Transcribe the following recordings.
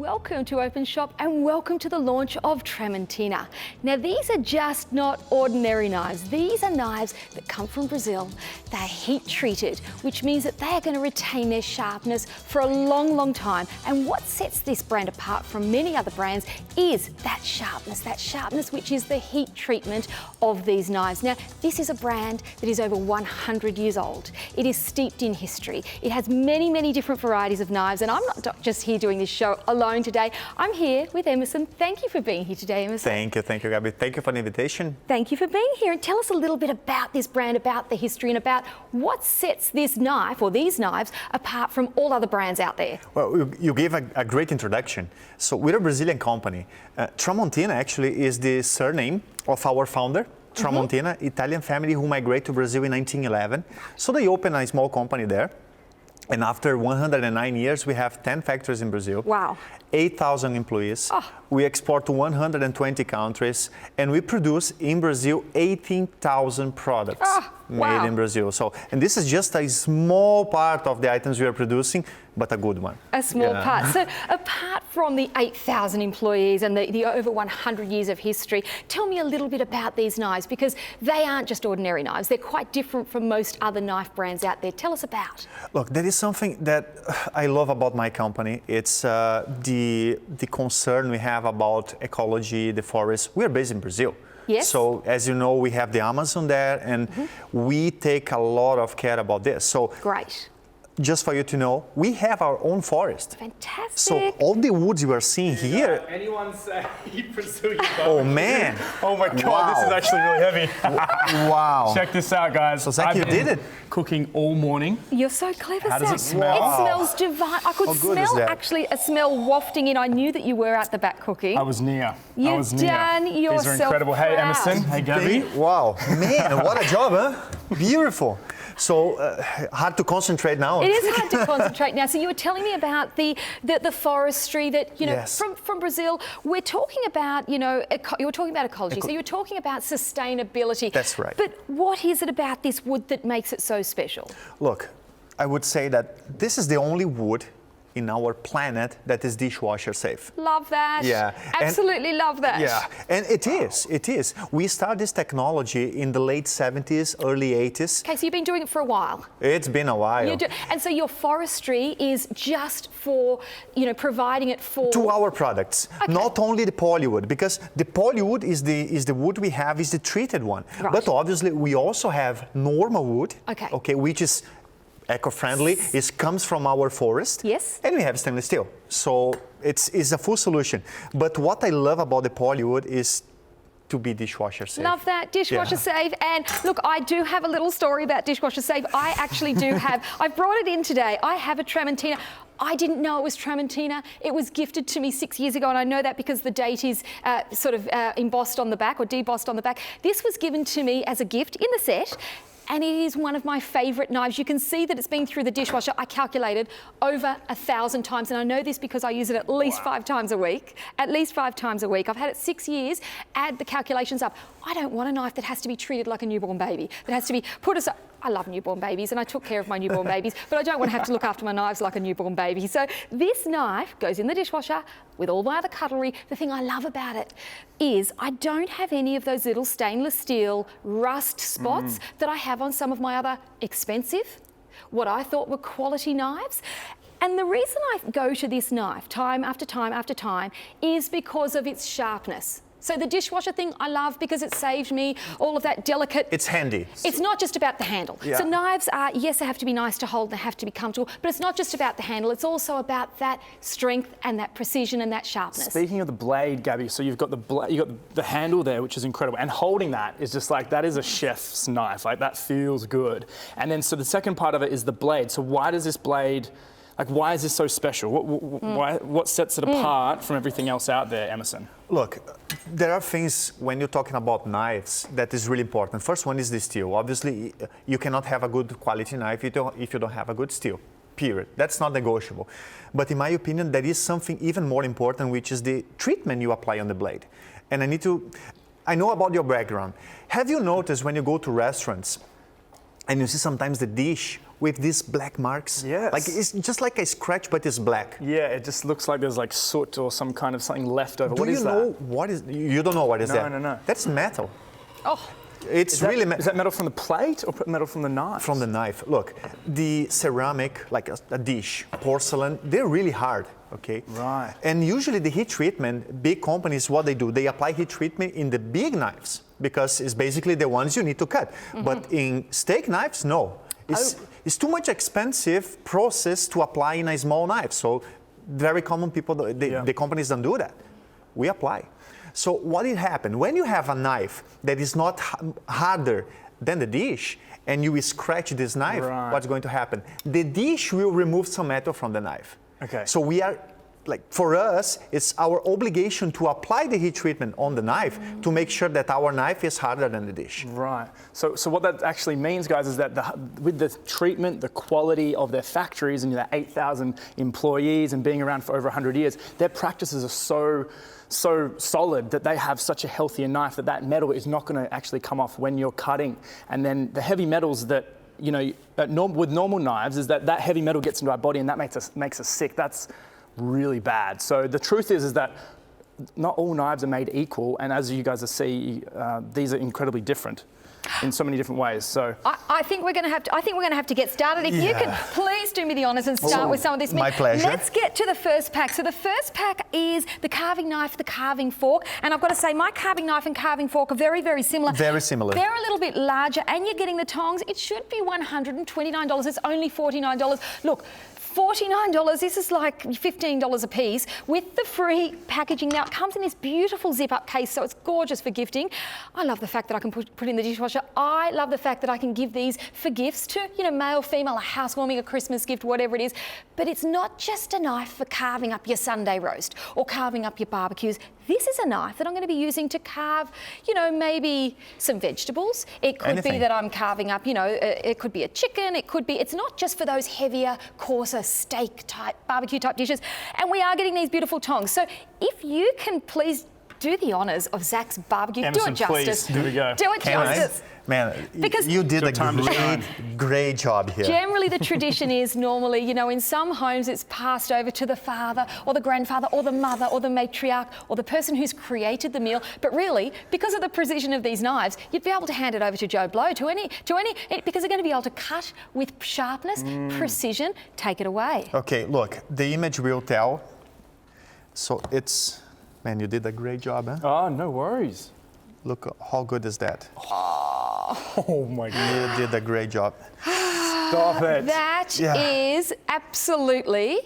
welcome to Openshop and welcome to the launch of Tramontina. Now these are just not ordinary knives. These are knives that come from Brazil. They're heat treated, which means that they are going to retain their sharpness for a long, long time. And what sets this brand apart from many other brands is that sharpness which is the heat treatment of these knives. Now this is a brand that is over 100 years old. It is steeped in history. It has many, many different varieties of knives, and I'm not just here doing this show alone today. I'm here with Emerson. Thank you for being here today, Emerson. Thank you, Gabby. Thank you for the invitation. Thank you for being here, and tell us a little bit about this brand, about the history, and about what sets this knife or these knives apart from all other brands out there. Well, you gave a great introduction. So we're a Brazilian company. Tramontina actually is the surname of our founder. Tramontina, Italian family who migrated to Brazil in 1911. So they opened a small company there. And after 109 years, we have 10 factories in Brazil. Wow. 8,000 employees. Oh. We export to 120 countries, and we produce in Brazil 18,000 products made in Brazil. So, and this is just a small part of the items we are producing, but a good one. A small part. So apart from the 8,000 employees and the over 100 years of history, tell me a little bit about these knives, because they aren't just ordinary knives. They're quite different from most other knife brands out there. Tell us about. Look, there is something that I love about my company. It's the concern we have about ecology, the forest. We're based in Brazil. Yes. So as you know, we have the Amazon there, and we take a lot of care about this. So great. Just for you to know, we have our own forest. Fantastic. So all the woods you are seeing here. Anyone say Brazilian? Oh man! Oh my God, this is actually really heavy. Wow! Check this out, guys. So Zach, you did it. Cooking all morning. You're so clever, How does Zach. it smell? It smells divine. I could smell actually a smell wafting in. I knew that you were at the back cooking. I was near. You've done yourself. These are incredible. Hey, Emerson. Hey, Gabby. Wow, man, what a job, huh? Beautiful. So hard to concentrate now. It is hard to concentrate now. So you were telling me about the forestry that, you know, Yes. from Brazil. We're talking about, you know, you were talking about ecology. So you were talking about sustainability. That's right. But what is it about this wood that makes it so special? Look, I would say that this is the only wood in our planet that is dishwasher safe. Love that. Yeah. Absolutely love that. Yeah, and it is. We started this technology in the late 70s, early 80s. Okay, so you've been doing it for a while. It's been a while. And so your forestry is just for, you know, providing it for... To our products, not only the polywood, because the polywood is the wood we have, is the treated one. Right. But obviously we also have normal wood, okay, which is eco-friendly. It comes from our forest. Yes. And we have stainless steel. So it's a full solution. But what I love about the polywood is to be dishwasher safe. Love that, dishwasher safe. And look, I do have a little story about dishwasher safe. I actually do have, I brought it in today. I have a Tramontina. I didn't know it was Tramontina. It was gifted to me 6 years ago, and I know that because the date is sort of embossed on the back or debossed on the back. This was given to me as a gift in the set. And it is one of my favourite knives. You can see that it's been through the dishwasher. I calculated over 1,000 times, and I know this because I use it at least 5 times a week. At least 5 times a week. I've had it 6 years. Add the calculations up. I don't want a knife that has to be treated like a newborn baby. That has to be put aside. I love newborn babies, and I took care of my newborn babies, but I don't want to have to look after my knives like a newborn baby. So this knife goes in the dishwasher with all my other cutlery. The thing I love about it is I don't have any of those little stainless steel rust spots that I have on some of my other expensive, what I thought were quality knives. And the reason I go to this knife time after time after time is because of its sharpness. So the dishwasher thing I love because it saved me all of that delicate... It's handy. It's not just about the handle. Yeah. So knives are, yes, they have to be nice to hold, they have to be comfortable, but it's not just about the handle, it's also about that strength and that precision and that sharpness. Speaking of the blade, Gabby, so you've got the handle there, which is incredible, and holding that is just like, that is a chef's knife, like that feels good. And then so the second part of it is the blade. So why does this blade... Like, why is this so special? What sets it apart from everything else out there, Emerson? Look, there are things when you're talking about knives that is really important. First one is the steel. Obviously, you cannot have a good quality knife if you don't have a good steel, period. That's not negotiable. But in my opinion, there is something even more important, which is the treatment you apply on the blade. And I know about your background. Have you noticed when you go to restaurants and you see sometimes the dish with these black marks. Yes. Like it's just like a scratch, but it's black. Yeah, it just looks like there's like soot or some kind of something left over. What Do is you that? know what is? You don't know what is that? No. That's metal. Oh, It's really Is that metal from the plate or metal from the knife? from the knife. Look, the ceramic, like a dish, porcelain, they're really hard. Okay. Right. And usually the heat treatment, big companies, what they do, they apply heat treatment in the big knives because it's basically the ones you need to cut. But in steak knives, no. It's too much expensive process to apply in a small knife. So very common people, the companies don't do that. We apply. So what did happen? When you have a knife that is not harder than the dish and you scratch this knife, Right. what's going to happen? The dish will remove some metal from the knife. Okay. So we are, like, for us, it's our obligation to apply the heat treatment on the knife to make sure that our knife is harder than the dish. Right. So what that actually means, guys, is that with the treatment, the quality of their factories and their 8,000 employees and being around for over 100 years, their practices are so solid that they have such a healthier knife that metal is not going to actually come off when you're cutting. And then the heavy metals that, you know, with normal knives is that heavy metal gets into our body and that makes us sick. That's really bad. So the truth is that not all knives are made equal, and as you guys see, these are incredibly different in so many different ways. So I think we're going to have to get started. If you can please do me the honours and start with some of this. My pleasure. Let's get to the first pack. So the first pack is the carving knife, the carving fork, and I've got to say my carving knife and carving fork are very, very similar. Very similar. They're a little bit larger, and you're getting the tongs. It should be $129. It's only $49. Look. $49, this is like $15 a piece with the free packaging. Now, it comes in this beautiful zip-up case, so it's gorgeous for gifting. I love the fact that I can put in the dishwasher. I love the fact that I can give these for gifts to, you know, male, female, a housewarming, a Christmas gift, whatever it is. But it's not just a knife for carving up your Sunday roast or carving up your barbecues. This is a knife that I'm going to be using to carve, you know, maybe some vegetables. It could be that I'm carving up, you know, it could be a chicken. It could be, it's not just for those heavier, coarser steak type, barbecue type dishes. And we are getting these beautiful tongs. So if you can please do the honours of Zach's barbecue, Emerson, do it justice. please, here we go. Do it justice. Man, Because you did a time to shine. great job here. Generally, the tradition is normally, you know, in some homes it's passed over to the father or the grandfather or the mother or the matriarch or the person who's created the meal. But really, because of the precision of these knives, you'd be able to hand it over to Joe Blow, because they're going to be able to cut with sharpness, precision. Take it away. Okay, look, the image will tell. So it's, man, you did a great job, huh? oh, no worries. Look, how good is that? Oh my God. You did a great job. Stop it. That is absolutely,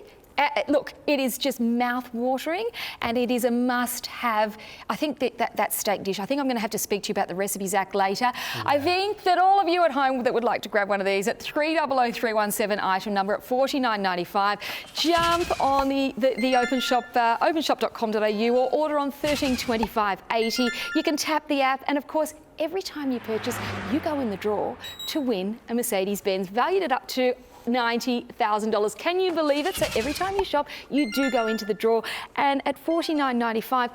look, it is just mouth-watering and it is a must-have. I think that steak dish, I think I'm going to have to speak to you about the recipe, Zach, later. Yeah. I think that all of you at home that would like to grab one of these at 300317, item number at $49.95, jump on the Openshop, openshop.com.au, or order on 132580. You can tap the app, and of course, every time you purchase, you go in the draw to win a Mercedes-Benz valued at up to $90,000. Can you believe it? So every time you shop, you do go into the draw. And at $49.95,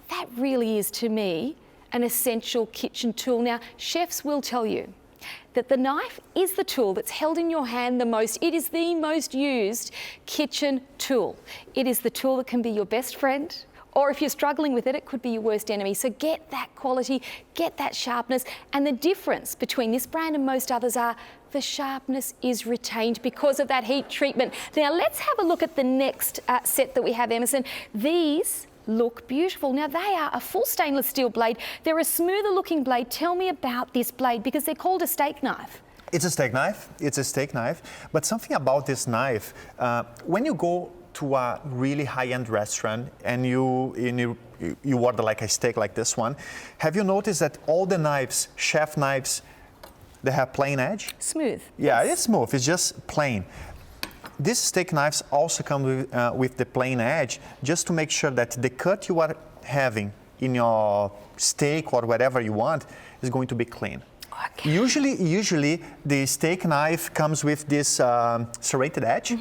that really is, to me, an essential kitchen tool. Now, chefs will tell you that the knife is the tool that's held in your hand the most. It is the most used kitchen tool. It is the tool that can be your best friend, or if you're struggling with it, it could be your worst enemy. So get that quality, get that sharpness. And the difference between this brand and most others are the sharpness is retained because of that heat treatment. Now let's have a look at the next set that we have, Emerson. These look beautiful. Now they are a full stainless steel blade. They're a smoother looking blade. Tell me about this blade, because they're called a steak knife. It's a steak knife. It's a steak knife. But something about this knife, when you go to a really high-end restaurant and you order like a steak like this one, have you noticed that all the knives, chef knives, they have plain edge? Smooth. Yeah, it's smooth. It's just plain. These steak knives also come with the plain edge, just to make sure that the cut you are having in your steak or whatever you want is going to be clean. Okay. Usually the steak knife comes with this serrated edge.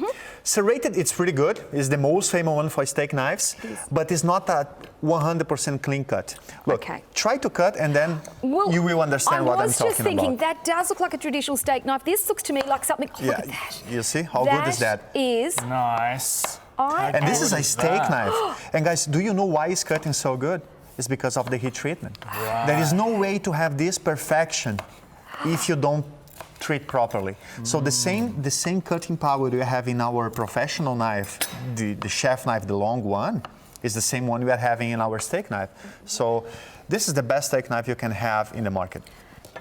Serrated, it's pretty good. It's the most famous one for steak knives, but it's not a 100% clean cut. Look, Okay. try to cut and then you will understand what I'm I was just talking thinking, about. that does look like a traditional steak knife. This looks to me like something, look at that. You see, how good is that? That is, Nice. And this is a steak that? knife. And guys, do you know why it's cutting so good? It's because of the heat treatment. Right. There is no way to have this perfection if you don't treat properly. So the same cutting power we have in our professional knife, the chef knife, the long one, is the same one we are having in our steak knife. So this is the best steak knife you can have in the market.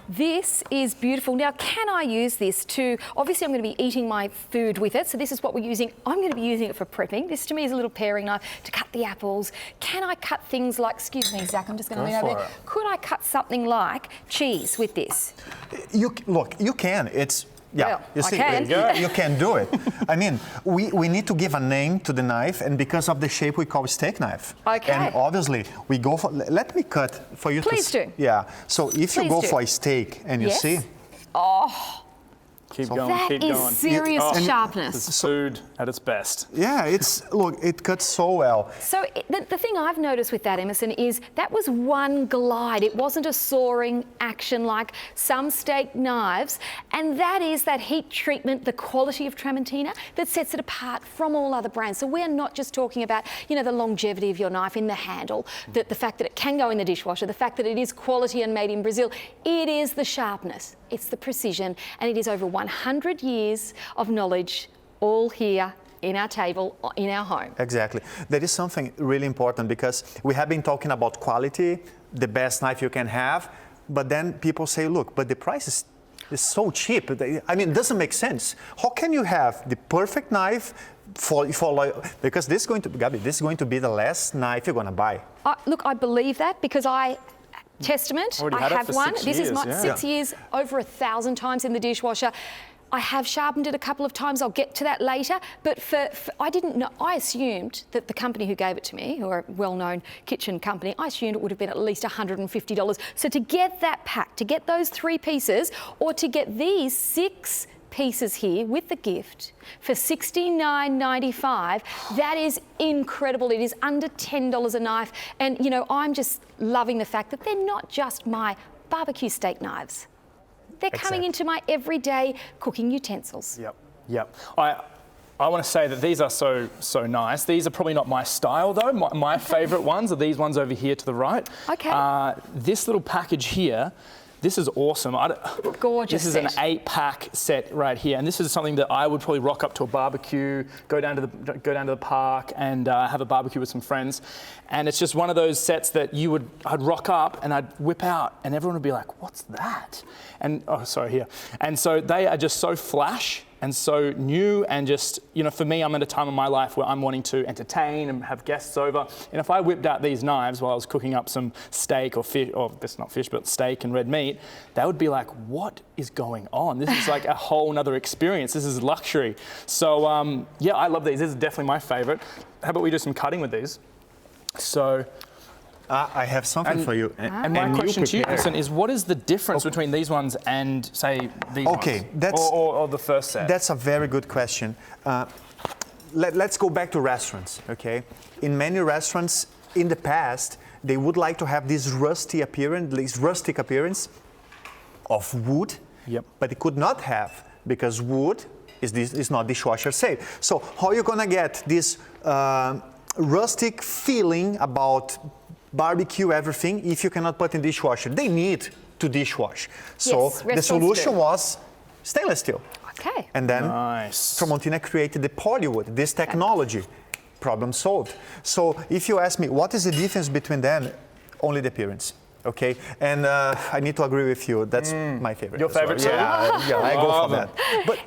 this is beautiful. Now, can I use this to, obviously I'm going to be eating my food with it, so this is what we're using. I'm going to be using it for prepping. This to me is a little paring knife to cut the apples. Can I cut things like, excuse me, Zach, I'm just going to lean over there. Could I cut something like cheese with this? Look, you can. It's Well, you see, I can. you can do it. I mean, we need to give a name to the knife, and because of the shape, we call it steak knife. Okay. And obviously, we go for. Let me cut for you. Please do. Yeah. So if you Please go do. for a steak, and you Yes. see, Keep So going, That keep is going. serious This sharpness. is food at its best. yeah, look, it cuts so well. So the thing I've noticed with that, Emerson, is that was one glide. It wasn't a soaring action like some steak knives. And that is that heat treatment, the quality of Tramontina, that sets it apart from all other brands. So we're not just talking about, you know, the longevity of your knife in the handle, the fact that it can go in the dishwasher, the fact that it is quality and made in Brazil. It is the sharpness, it's the precision, and it is over 100 years of knowledge all here in our table, in our home. Exactly. There is something really important because we have been talking about quality, the best knife you can have, but then people say, look, but the price is so cheap. I mean, it doesn't make sense. How can you have the perfect knife because this is going to, Gabi, this is going to be the last knife you're going to buy. Look, I believe that because Testament, Already I had it have for one. 6 This is years, my yeah. 6 years, over 1,000 times in the dishwasher. I have sharpened it a couple of times. I'll get to that later. But I didn't know. I assumed that the company who gave it to me, who are a well-known kitchen company, I assumed it would have been at least $150. So to get that pack, to get those 3 pieces, or to get these 6 pieces here with the gift for $69.95, that is incredible. It is under $10 a knife. And, you know, I'm just loving the fact that they're not just my barbecue steak knives. They're coming into my everyday cooking utensils. Yep. I want to say that these are so nice. These are probably not my style though. My favourite ones are these ones over here to the right. Okay. This little package here, this is awesome. Gorgeous This is an set. 8-pack set right here, and this is something that I would probably rock up to a barbecue, go down to the park, and have a barbecue with some friends. And it's just one of those sets that I'd rock up and I'd whip out, and everyone would be like, "What's that?" And here. And so they are just so flash and so new, and just, you know, for me, I'm at a time in my life where I'm wanting to entertain and have guests over. And if I whipped out these knives while I was cooking up some steak or fish, or this not fish, but steak and red meat, they would be like, "What is going on? This is like a whole nother experience. This is luxury." So yeah, I love these. This is definitely my favorite. How about we do some cutting with these? So. I have something for you. And my question to you, Vincent, is what is the difference between these ones and, say, these ones? Okay, that's or the first set? That's a very good question. Let's go back to restaurants, okay? In many restaurants in the past, they would like to have this rustic appearance of wood, but they could not have because wood is not dishwasher safe. So how are you gonna get this rustic feeling about barbecue, everything, if you cannot put in dishwasher? They need to dishwash. So Yes, the solution was stainless steel. Okay. And then Nice. Tramontina created the polywood, this technology. Problem solved. So if you ask me, what is the difference between them? Only the appearance. Okay, and I need to agree with you. That's my favorite. Your favorite too? Yeah, I go Love for that. But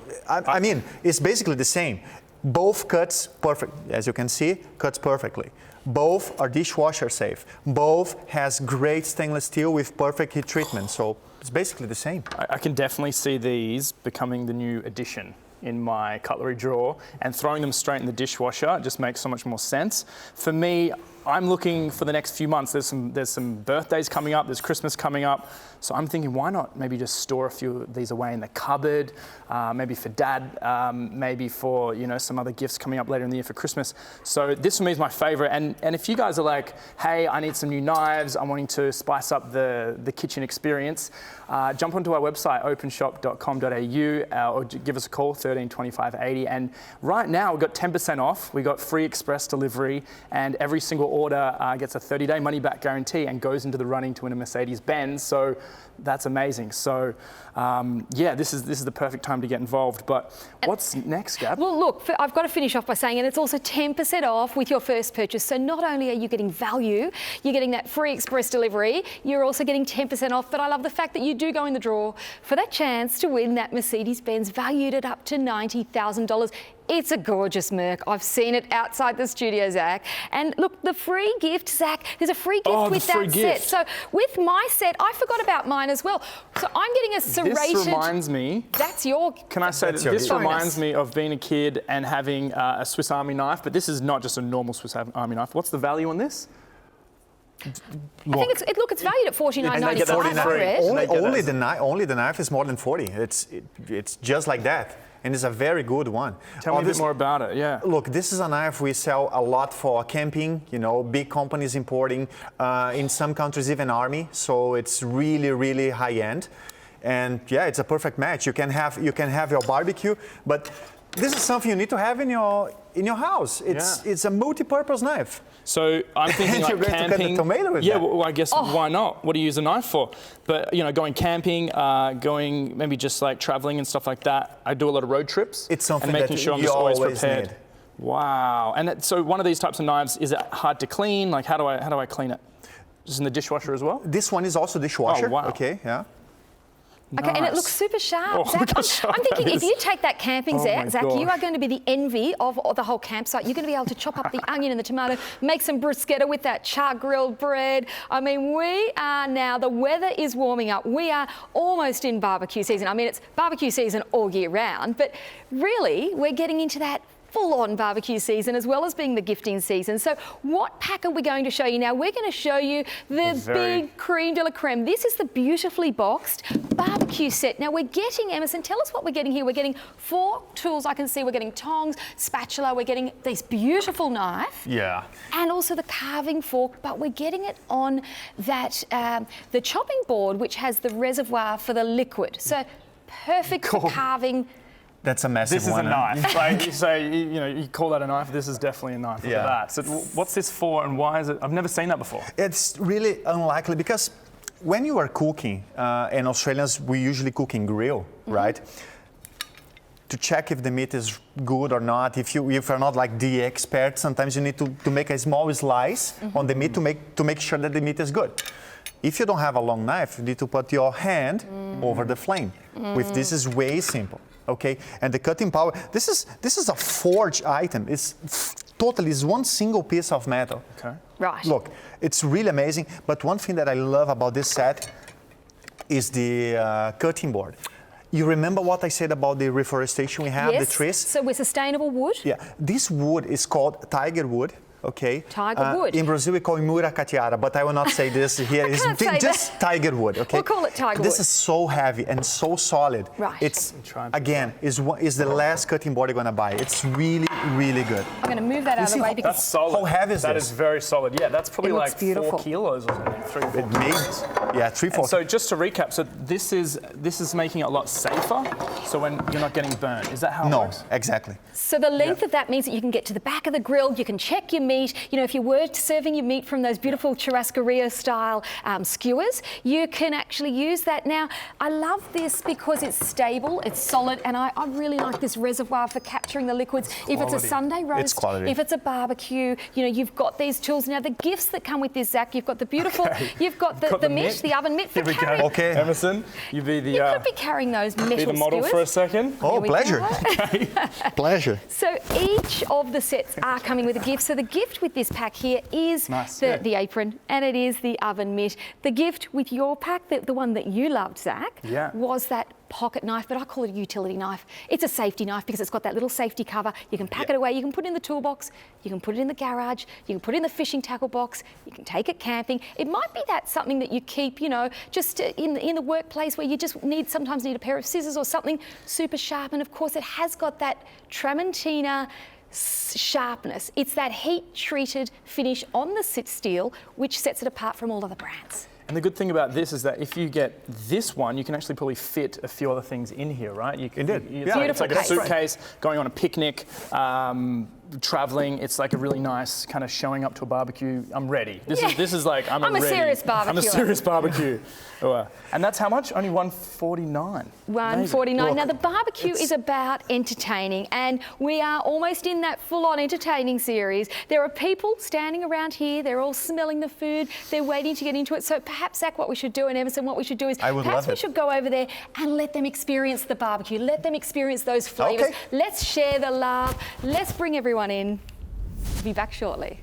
I mean, it's basically the same. Both cuts perfect, as you can see, cuts perfectly. Both are dishwasher safe. Both has great stainless steel with perfect heat treatment. So it's basically the same. I can definitely see these becoming the new addition in my cutlery drawer, and throwing them straight in the dishwasher just makes so much more sense. For me, I'm looking for the next few months. There's some birthdays coming up. There's Christmas coming up. So I'm thinking, why not maybe just store a few of these away in the cupboard, maybe for Dad, maybe for some other gifts coming up later in the year for Christmas. So this for me is my favorite. And if you guys are like, hey, I need some new knives, I'm wanting to spice up the kitchen experience, jump onto our website, openshop.com.au, or give us a call, 13 25 80. And right now we've got 10% off. We got free express delivery, and every single order gets a 30-day money-back guarantee and goes into the running to win a Mercedes-Benz. So that's amazing. So yeah, this is the perfect time to get involved. But what's next, Gab? Well, look, I've got to finish off by saying, and it's also 10% off with your first purchase. So not only are you getting value, you're getting that free express delivery, you're also getting 10% off. But I love the fact that you do go in the draw for that chance to win that Mercedes-Benz valued at up to $90,000. It's a gorgeous Merc. I've seen it outside the studio, Zach. And look, the free gift, Zach, there's a free gift with that set. So with my set, I forgot about mine as well. So I'm getting a serrated... This reminds me... That's your... Can I say that this reminds me of being a kid and having a Swiss Army knife, but this is not just a normal Swiss Army knife. What's the value on this? I think it's valued at $49.95. Only the knife is more than 40. It's just like that. And it's a very good one. Tell me a bit more about it, yeah. Look, this is a knife we sell a lot for camping, big companies importing, in some countries even army, so it's really, really high end. And yeah, it's a perfect match. You can have your barbecue, but this is something you need to have in your house. It's a multi-purpose knife. So I'm thinking like you're going camping. To cut the tomato with that. Well, I guess why not? What do you use a knife for? But going camping, going maybe just like traveling and stuff like that. I do a lot of road trips. It's something and making that sure I'm you just always always prepared. need. Wow. And so one of these types of knives, is it hard to clean? Like how do I clean it? Just in the dishwasher as well? This one is also dishwasher. Oh, wow. Okay, yeah. Okay, and it looks super sharp. Zach, I'm thinking if you take that camping, Zach, you are going to be the envy of the whole campsite. You're going to be able to chop up the onion and the tomato, make some bruschetta with that char-grilled bread. I mean, we are now, the weather is warming up. We are almost in barbecue season. I mean, it's barbecue season all year round, but really, we're getting into that full-on barbecue season as well as being the gifting season. So what pack are we going to show you now? We're going to show you the big creme de la creme. This is the beautifully boxed barbecue set. Now we're getting, Emerson, tell us what we're getting here. We're getting 4 tools. I can see we're getting tongs, spatula, we're getting this beautiful knife. Yeah. And also the carving fork, but we're getting it on that, the chopping board, which has the reservoir for the liquid. So perfect for carving. That's a massive one. This is a knife. Like you say, you call that a knife. This is definitely a knife. Look at that. So what's this for, and why is it? I've never seen that before. It's really unlikely because when you are cooking, and Australians, we usually cook in grill, right? To check if the meat is good or not, if you're not like the expert, sometimes you need to make a small slice on the meat to make sure that the meat is good. If you don't have a long knife, you need to put your hand over the flame. With this is way simple. Okay, and the cutting power. This is a forged item. It's one single piece of metal. Okay. Right. Look, it's really amazing. But one thing that I love about this set is the cutting board. You remember what I said about the reforestation we have, the trees? So with sustainable wood? Yeah, this wood is called tiger wood. Okay. Tiger wood. In Brazil, we call it muracatiara, but I will not say this here. It's just tiger wood. Okay. We'll call it tiger wood. This is so heavy and so solid. Right. It's again is the last cutting board you're gonna buy. It's really, really good. I'm going to move that out of the way because that's solid. How heavy is this? That is very solid. Yeah, that's probably like 4 kilos or something. 3-4 kilos. Yeah, 3-4. So just to recap, so this is making it a lot safer. So when you're not getting burnt, is that how it works? No, exactly. So the length of that means that you can get to the back of the grill, you can check your meat. If you were serving your meat from those beautiful churrascaria style skewers, you can actually use that. Now, I love this because it's stable, it's solid, and I really like this reservoir for capturing the liquids. If it's a Sunday roast, if it's a barbecue, you've got these tools. Now, the gifts that come with this, Zach, you've got the beautiful, you've got the mitt, the oven mitt for carrying. Okay, Emerson, you be the. You could be carrying those metal be the model skewers for a second. Oh, pleasure. Pleasure. So each of the sets are coming with a gift. So the gift with this pack here is the apron, and it is the oven mitt. The gift with your pack, the one that you loved, Zach, was that pocket knife, but I call it a utility knife. It's a safety knife because it's got that little safety cover. You can pack it away, you can put it in the toolbox, you can put it in the garage, you can put it in the fishing tackle box, you can take it camping. It might be that something that you keep, you know, just in the workplace where you just sometimes need a pair of scissors or something super sharp. And of course it has got that Tramontina sharpness. It's that heat-treated finish on the steel which sets it apart from all other brands. And the good thing about this is that if you get this one, you can actually probably fit a few other things in here, right? You can, it's like a suitcase, going on a picnic, traveling. It's like a really nice kind of showing up to a barbecue. I'm ready. This is like I'm a serious barbecue. I'm a serious barbecue. And that's how much? Only $149. $149. Now the barbecue is about entertaining, and we are almost in that full-on entertaining series. There are people standing around here. They're all smelling the food. They're waiting to get into it. So perhaps, Zach, what we should do, and Emerson, what we should do is perhaps we should go over there and let them experience the barbecue. Let them experience those flavours. Let's share the love. Let's bring everyone in. We'll be back shortly.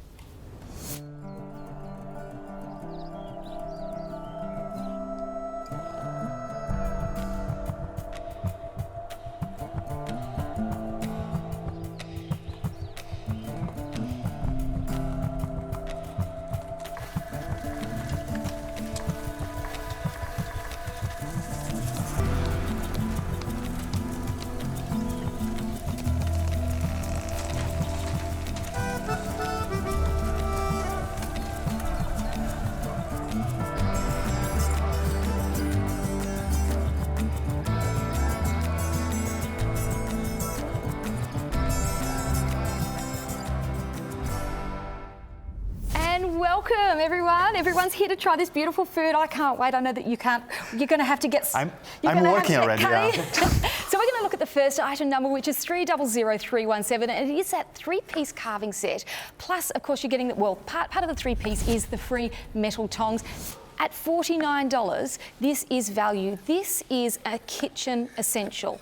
Welcome, everyone. Everyone's here to try this beautiful food. I can't wait. I know that you can't. You're going to have to get. I'm working already. Yeah. So we're going to look at the first item number, which is 300317, and it is that 3-piece carving set. Plus, of course, you're getting the part of the 3-piece is the free metal tongs. At $49, this is value. This is a kitchen essential.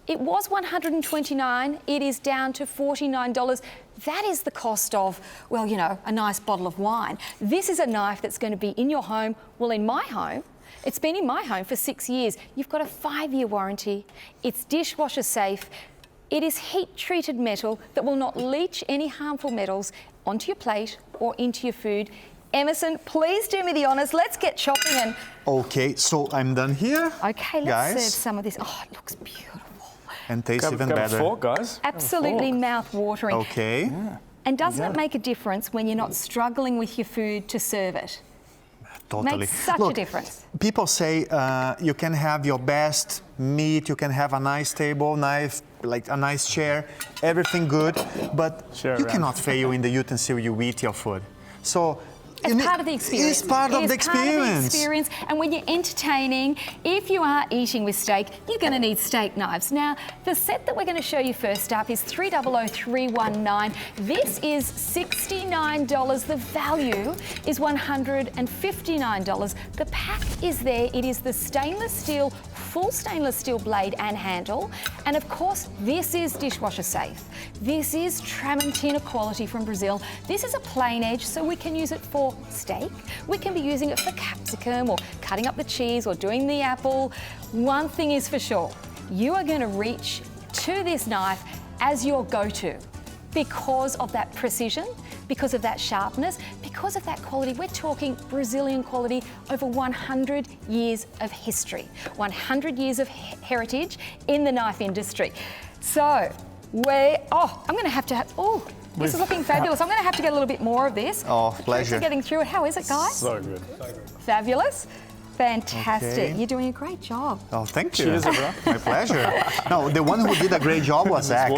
It was $129. It is down to $49. That is the cost of, well, you know, a nice bottle of wine. This is a knife that's going to be in your home. Well, in my home, it's been in my home for 6 years. You've got a 5-year warranty. It's dishwasher safe. It is heat-treated metal that will not leach any harmful metals onto your plate or into your food. Emerson, please do me the honours. Let's get chopping and... Okay, so I'm done here. Okay, let's serve some of this. Oh, it looks beautiful. And tastes even better. A fork, guys. Absolutely mouth-watering. Okay. Yeah. And doesn't it make a difference when you're not struggling with your food to serve it? Totally. Makes such a difference. People say you can have your best meat, you can have a nice table, like a nice chair, everything good, but you cannot fail in the utensil you eat your food. So it's part of the experience. It's part of the experience. And when you're entertaining, if you are eating with steak, you're going to need steak knives. Now, the set that we're going to show you first up is 300319. This is $69. The value is $159. The pack is there. It is the full stainless steel blade and handle. And of course, this is dishwasher safe. This is Tramontina quality from Brazil. This is a plain edge, so we can use it for steak. We can be using it for capsicum or cutting up the cheese or doing the apple. One thing is for sure, you are going to reach to this knife as your go-to because of that precision, because of that sharpness, because of that quality. We're talking Brazilian quality, over 100 years of history, 100 years of heritage in the knife industry. So I'm going to have to, this is looking fabulous. I'm going to have to get a little bit more of this. Oh, pleasure. Getting through it. How is it, guys? So good. Fabulous. Fantastic. Okay. You're doing a great job. Oh, thank you. Cheers, everyone. My pleasure. No, the one who did a great job was Zach.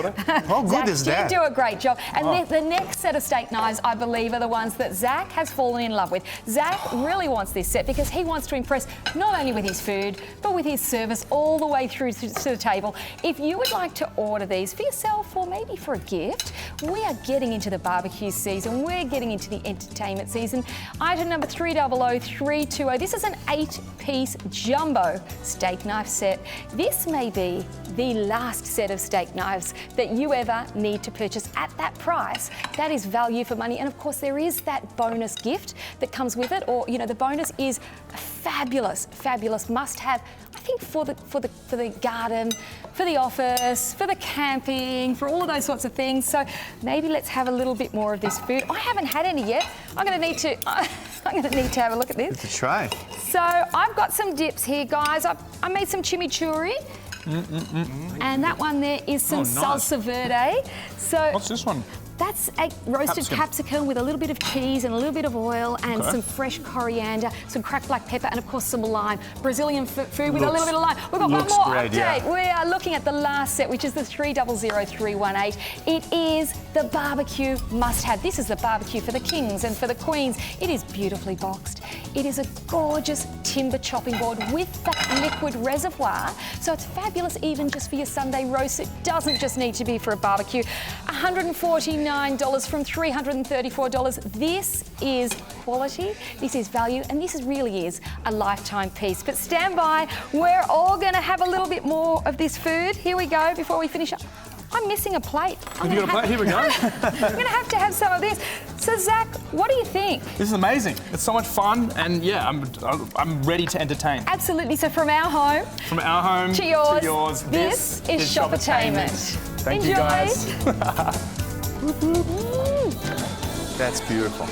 How good Zach is that? did do a great job. And the next set of steak knives, I believe, are the ones that Zach has fallen in love with. Zach really wants this set because he wants to impress not only with his food, but with his service all the way through to the table. If you would like to order these for yourself or maybe for a gift, we are getting into the barbecue season. We're getting into the entertainment season. Item number 300320. This is an 8-piece jumbo steak knife set. This may be the last set of steak knives that you ever need to purchase at that price. That is value for money. And of course, there is that bonus gift that comes with it, or, you know, the bonus is a fabulous, fabulous must-have. I think anything for the garden, for the office, for the camping, for all of those sorts of things. So maybe let's have a little bit more of this food. I haven't had any yet. I'm going to need to have a look at this. To try. So I've got some dips here, guys. I made some chimichurri. And that one there is some salsa verde. So What's this one? that's a roasted capsicum with a little bit of cheese and a little bit of oil and some fresh coriander, some cracked black pepper, and of course some lime. Brazilian food with a little bit of lime. We've got one more great, update. yeah. We are looking at the last set, which is the 300318. It is the barbecue must-have. This is the barbecue for the kings and for the queens. It is beautifully boxed. It is a gorgeous timber chopping board with that liquid reservoir. So it's fabulous even just for your Sunday roast. It doesn't just need to be for a barbecue. $149 from $334. This is quality, this is value, and this really is a lifetime piece. But stand by, we're all going to have a little bit more of this food. Here we go before we finish up. I'm missing a plate. Have you got a plate? Here we go. I'm going to have some of this. So Zach, what do you think? This is amazing. It's so much fun, and yeah, I'm ready to entertain. Absolutely. So from our home, to yours, this is Shoppertainment. Thank Enjoy. you guys. That's beautiful.